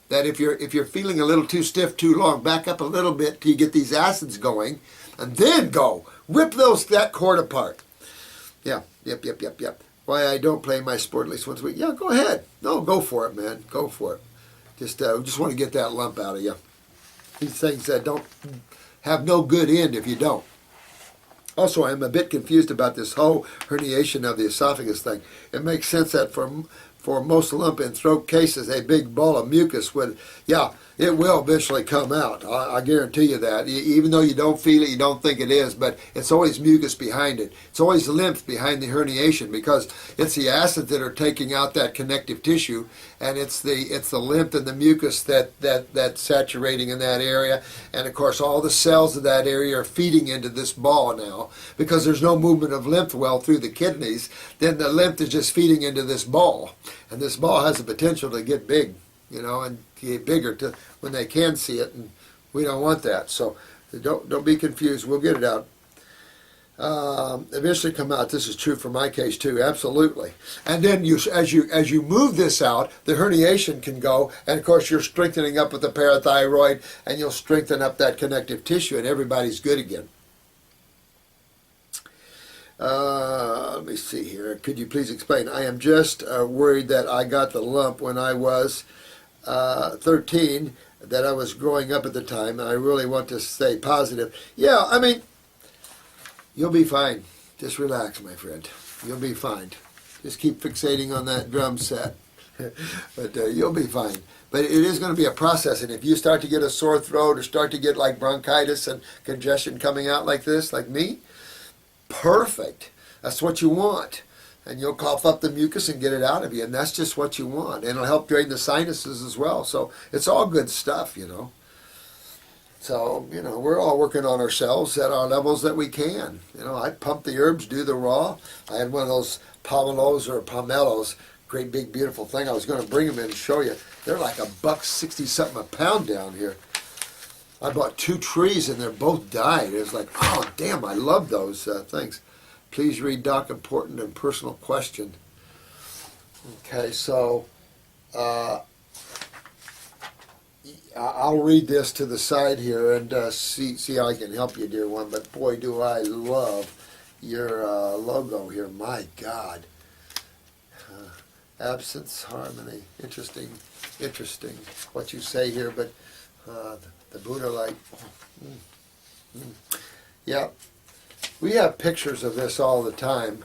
that if you're feeling a little too stiff too long, back up a little bit till you get these acids going, and then go rip that cord apart. Yeah, yep. Why I don't play my sport at least once a week? Yeah, go ahead. No, go for it, man. Go for it. Just want to get that lump out of you. These things that don't have no good end if you don't. Also, I'm a bit confused about this whole herniation of the esophagus thing. It makes sense that for most lump and throat cases, a big ball of mucus would, yeah, it will eventually come out. I guarantee you that. Even though you don't feel it, you don't think it is, but it's always mucus behind it. It's always lymph behind the herniation because it's the acids that are taking out that connective tissue, and it's the lymph and the mucus that's saturating in that area. And of course, all the cells of that area are feeding into this ball now because there's no movement of lymph well through the kidneys. Then the lymph is just feeding into this ball, and this ball has the potential to get big, and get bigger to when they can see it, and we don't want that. So don't be confused. We'll get it out. Eventually come out. This is true for my case too, absolutely. And then as you move this out, the herniation can go, and of course you're strengthening up with the parathyroid, and you'll strengthen up that connective tissue, and everybody's good again. Let me see here. Could you please explain? I am just worried that I got the lump when I was 13, that I was growing up at the time, and I really want to stay positive. Yeah, I mean, you'll be fine. Just relax, my friend. You'll be fine. Just keep fixating on that drum set. But you'll be fine. But it is going to be a process, and if you start to get a sore throat or start to get like bronchitis and congestion coming out like this, like me, perfect. That's what you want. And you'll cough up the mucus and get it out of you, and that's just what you want. And it'll help drain the sinuses as well. So it's all good stuff, So, we're all working on ourselves at our levels that we can. I pump the herbs, do the raw. I had one of those pomelos or pomelos, great big beautiful thing. I was going to bring them in and show you. They're like $1.60 something a pound down here. I bought 2 trees and they're both died. It was like, oh damn, I love those things. Please read Doc, important and personal question. Okay, so I'll read this to the side here and see how I can help you, dear one. But boy, do I love your logo here. My God. Absence, harmony. Interesting what you say here. But the Buddha light. Yeah. We have pictures of this all the time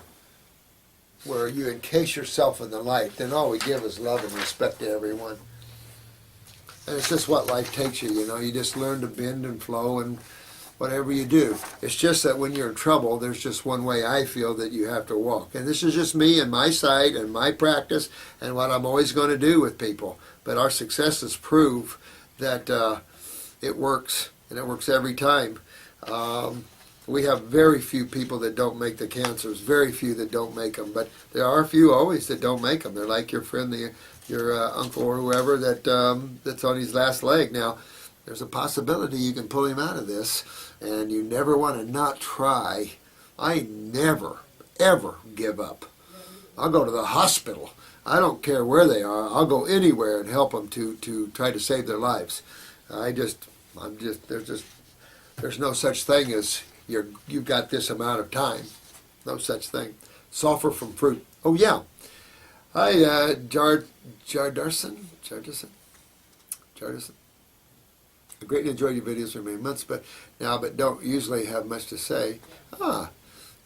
where you encase yourself in the light. Then all we give is love and respect to everyone. And it's just what life takes you, You just learn to bend and flow and whatever you do. It's just that when you're in trouble, there's just one way I feel that you have to walk. And this is just me and my side and my practice and what I'm always going to do with people. But our successes prove that it works, and it works every time. We have very few people that don't make the cancers, very few that don't make them, but there are a few always that don't make them. They're like your friend, your uncle or whoever that's on his last leg. Now, there's a possibility you can pull him out of this, and you never want to not try. I never, ever give up. I'll go to the hospital. I don't care where they are. I'll go anywhere and help them to try to save their lives. There's no such thing as you've got this amount of time. No such thing. Sulfur from fruit. Oh yeah. Hi, Jardarson. I greatly enjoyed your videos for many months, but don't usually have much to say. Hey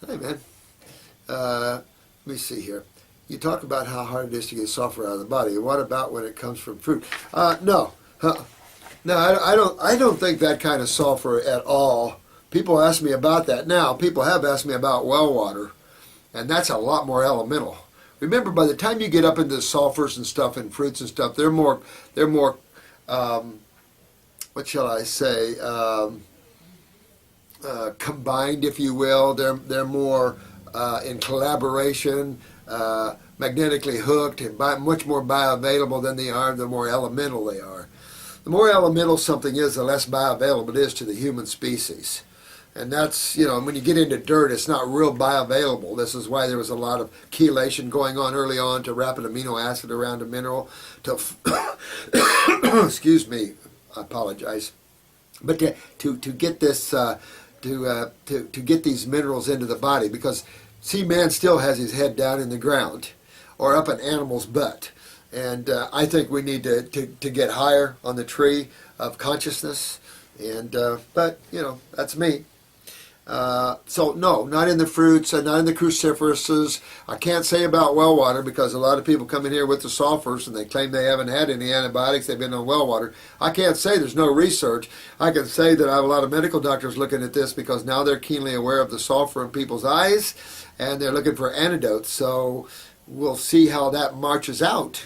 man. Let me see here. You talk about how hard it is to get sulfur out of the body. What about when it comes from fruit? No. No, I don't think that kind of sulfur at all. People ask me about that. Now, people have asked me about well water, and that's a lot more elemental. Remember, by the time you get up into the sulfurs and stuff and fruits and stuff, they're more what shall I say, combined, if you will. They're more in collaboration, magnetically hooked, and much more bioavailable than they are, the more elemental they are. The more elemental something is, the less bioavailable it is to the human species. And that's, when you get into dirt, it's not real bioavailable. This is why there was a lot of chelation going on early on to wrap an amino acid around a mineral to, excuse me, I apologize. But to get this, to get these minerals into the body, because, see, man still has his head down in the ground or up an animal's butt. And I think we need to get higher on the tree of consciousness. And but, that's me. So no, not in the fruits, not in the cruciferouses. I can't say about well water, because a lot of people come in here with the sulfurs and they claim they haven't had any antibiotics, they've been on well water. I can't say, there's no research. I can say that I have a lot of medical doctors looking at this, because now they're keenly aware of the sulfur in people's eyes and they're looking for antidotes. So we'll see how that marches out,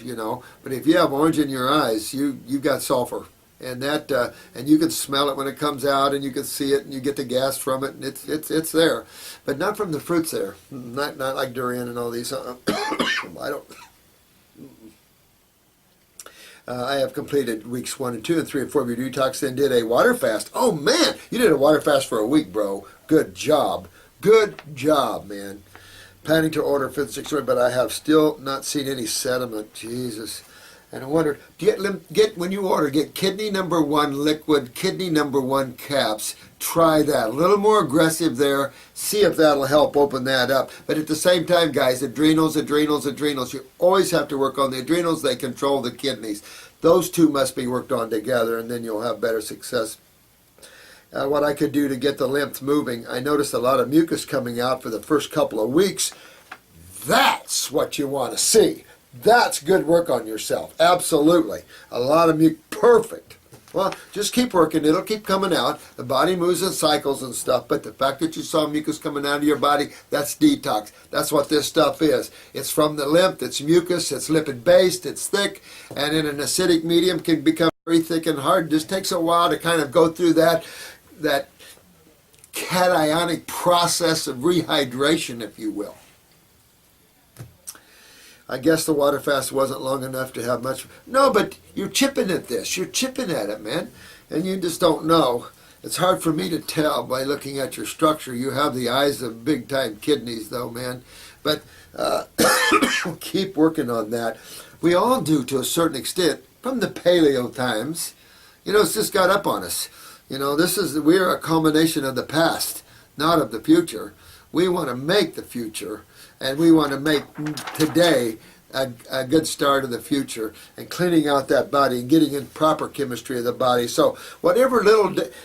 But if you have orange in your eyes, you've got sulfur. And that, and you can smell it when it comes out, and you can see it, and you get the gas from it, and it's there, but not from the fruits there. Not like durian and all these. I don't. I have completed weeks 1 and 2 and 3 and 4 of your detox, then did a water fast. Oh man, you did a water fast for a week, bro. Good job, man. Planning to order 5th and 6th, but I have still not seen any sediment. Jesus. And I wondered, when you order, get kidney number 1 liquid, kidney number 1 caps. Try that. A little more aggressive there. See if that'll help open that up. But at the same time, guys, adrenals. You always have to work on the adrenals. They control the kidneys. Those two must be worked on together, and then you'll have better success. What I could do to get the lymph moving, I noticed a lot of mucus coming out for the first couple of weeks. That's what you want to see. That's good work on yourself. Absolutely. A lot of mucus. Perfect. Well, just keep working. It'll keep coming out. The body moves in cycles and stuff, but the fact that you saw mucus coming out of your body, that's detox. That's what this stuff is. It's from the lymph. It's mucus. It's lipid-based. It's thick, and in an acidic medium can become very thick and hard. It just takes a while to kind of go through that cationic process of rehydration, if you will. I guess the water fast wasn't long enough to have much. No, but you're chipping at this. You're chipping at it, man. And you just don't know. It's hard for me to tell by looking at your structure. You have the eyes of big-time kidneys, though, man. But keep working on that. We all do, to a certain extent, from the paleo times. It's just got up on us. We're a culmination of the past, not of the future. We want to make the future. And we want to make today a good start of the future, and cleaning out that body and getting in proper chemistry of the body. So whatever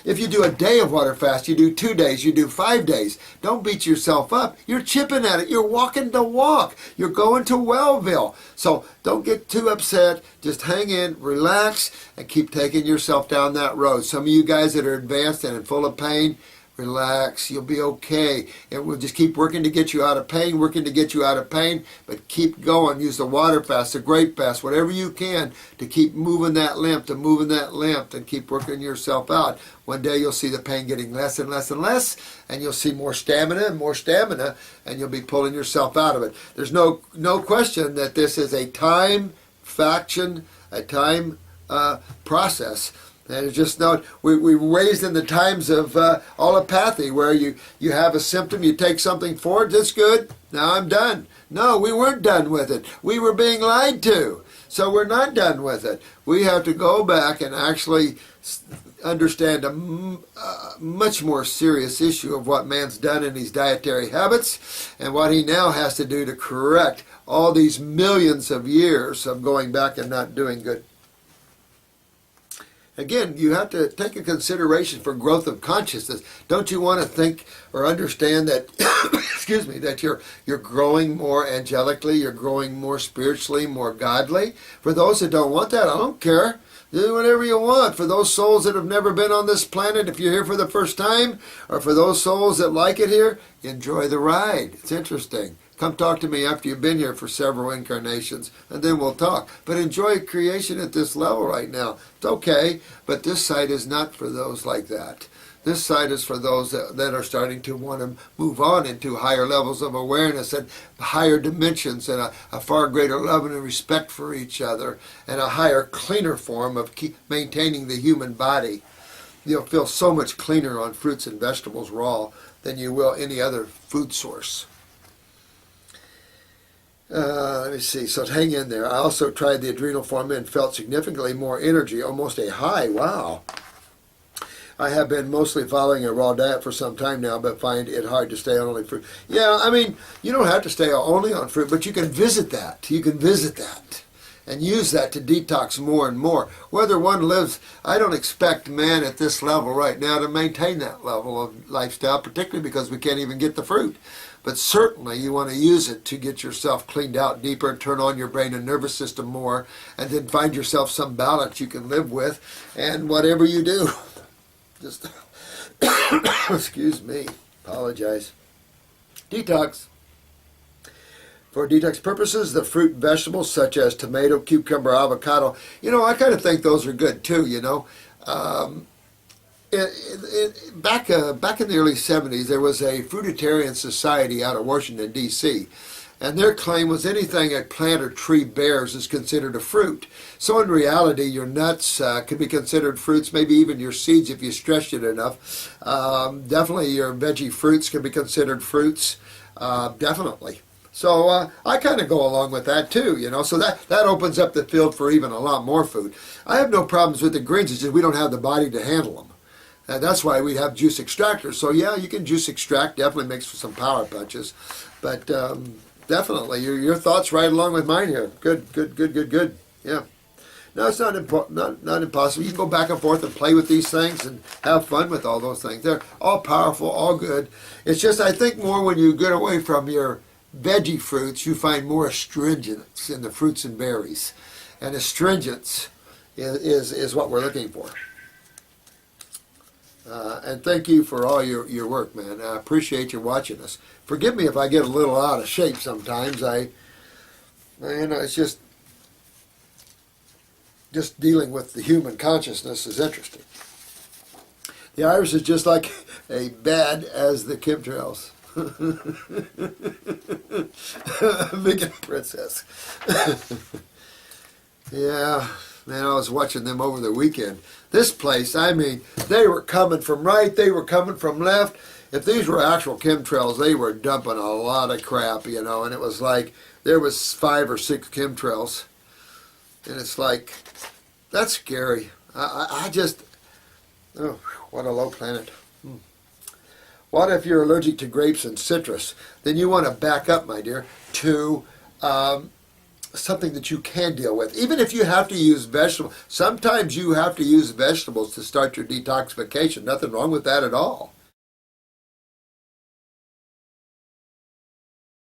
if you do a day of water fast, you do 2 days, you do 5 days, don't beat yourself up. You're chipping at it. You're walking the walk. You're going to Wellville. So don't get too upset. Just hang in, relax, and keep taking yourself down that road. Some of you guys that are advanced and full of pain, relax, you'll be okay. And we'll just keep working to get you out of pain, but keep going. Use the water fast, the grape fast, whatever you can to keep moving that lymph, and keep working yourself out. One day you'll see the pain getting less and less and less, and you'll see more stamina, and you'll be pulling yourself out of it. There's no question that this is a time process. And it's just not, we're raised in the times of allopathy, where you have a symptom, you take something for it, that's good, now I'm done. No, we weren't done with it. We were being lied to. So we're not done with it. We have to go back and actually understand a much more serious issue of what man's done in his dietary habits, and what he now has to do to correct all these millions of years of going back and not doing good. Again, you have to take a consideration for growth of consciousness. Don't you want to think or understand that, excuse me, that you're growing more angelically, you're growing more spiritually, more godly? For those that don't want that, I don't care. Do whatever you want. For those souls that have never been on this planet, if you're here for the first time, or for those souls that like it here, enjoy the ride. It's interesting. Come talk to me after you've been here for several incarnations, and then we'll talk. But enjoy creation at this level right now. It's okay, but this site is not for those like that. This site is for those that are starting to want to move on into higher levels of awareness and higher dimensions, and a far greater love and respect for each other, and a higher, cleaner form of maintaining the human body. you'll feel so much cleaner on fruits and vegetables raw than you will any other food source. Let me see. So hang in there. I also tried the adrenal formula and felt significantly more energy, almost a high. Wow. I have been mostly following a raw diet for some time now, but find it hard to stay on only fruit. Yeah, I mean, you don't have to stay only on fruit, but you can visit that. You can visit that and use that to detox more and more. Whether one lives, I don't expect man at this level right now to maintain that level of lifestyle, particularly because we can't even get the fruit. But certainly you want to use it to get yourself cleaned out deeper, turn on your brain and nervous system more, and then find yourself some balance you can live with, and whatever you do. Just, excuse me, apologize. Detox. For detox purposes, the fruit and vegetables such as tomato, cucumber, avocado, I kind of think those are good too, Back in the early 70s, there was a fruitarian society out of Washington, D.C., and their claim was anything a plant or tree bears is considered a fruit. So in reality, your nuts could be considered fruits, maybe even your seeds if you stretched it enough. Definitely your veggie fruits can be considered fruits, definitely. So I kind of go along with that too, so that opens up the field for even a lot more food. I have no problems with the greens, it's just we don't have the body to handle them. And that's why we have juice extractors. So yeah, you can juice extract, definitely makes for some power punches. But definitely, your thoughts right along with mine here. Good. Yeah. No, it's not impossible. You can go back and forth and play with these things and have fun with all those things. They're all powerful, all good. It's just, I think more when you get away from your veggie fruits, you find more astringents in the fruits and berries. And astringents is what we're looking for. And thank you for all your work, man. I appreciate you watching us. Forgive me if I get a little out of shape sometimes. It's just dealing with the human consciousness is interesting. The iris is just like as bad as the chemtrails. Vegan princess. Yeah. Man, I was watching them over the weekend. This place, I mean, they were coming from right, they were coming from left. If these were actual chemtrails, they were dumping a lot of crap, and it was like there was 5 or 6 chemtrails. And it's like, that's scary. I just, oh, what a low planet. What if you're allergic to grapes and citrus? Then you want to back up, my dear, to something that you can deal with. Even if you have to use vegetables. Sometimes you have to use vegetables to start your detoxification. Nothing wrong with that at all.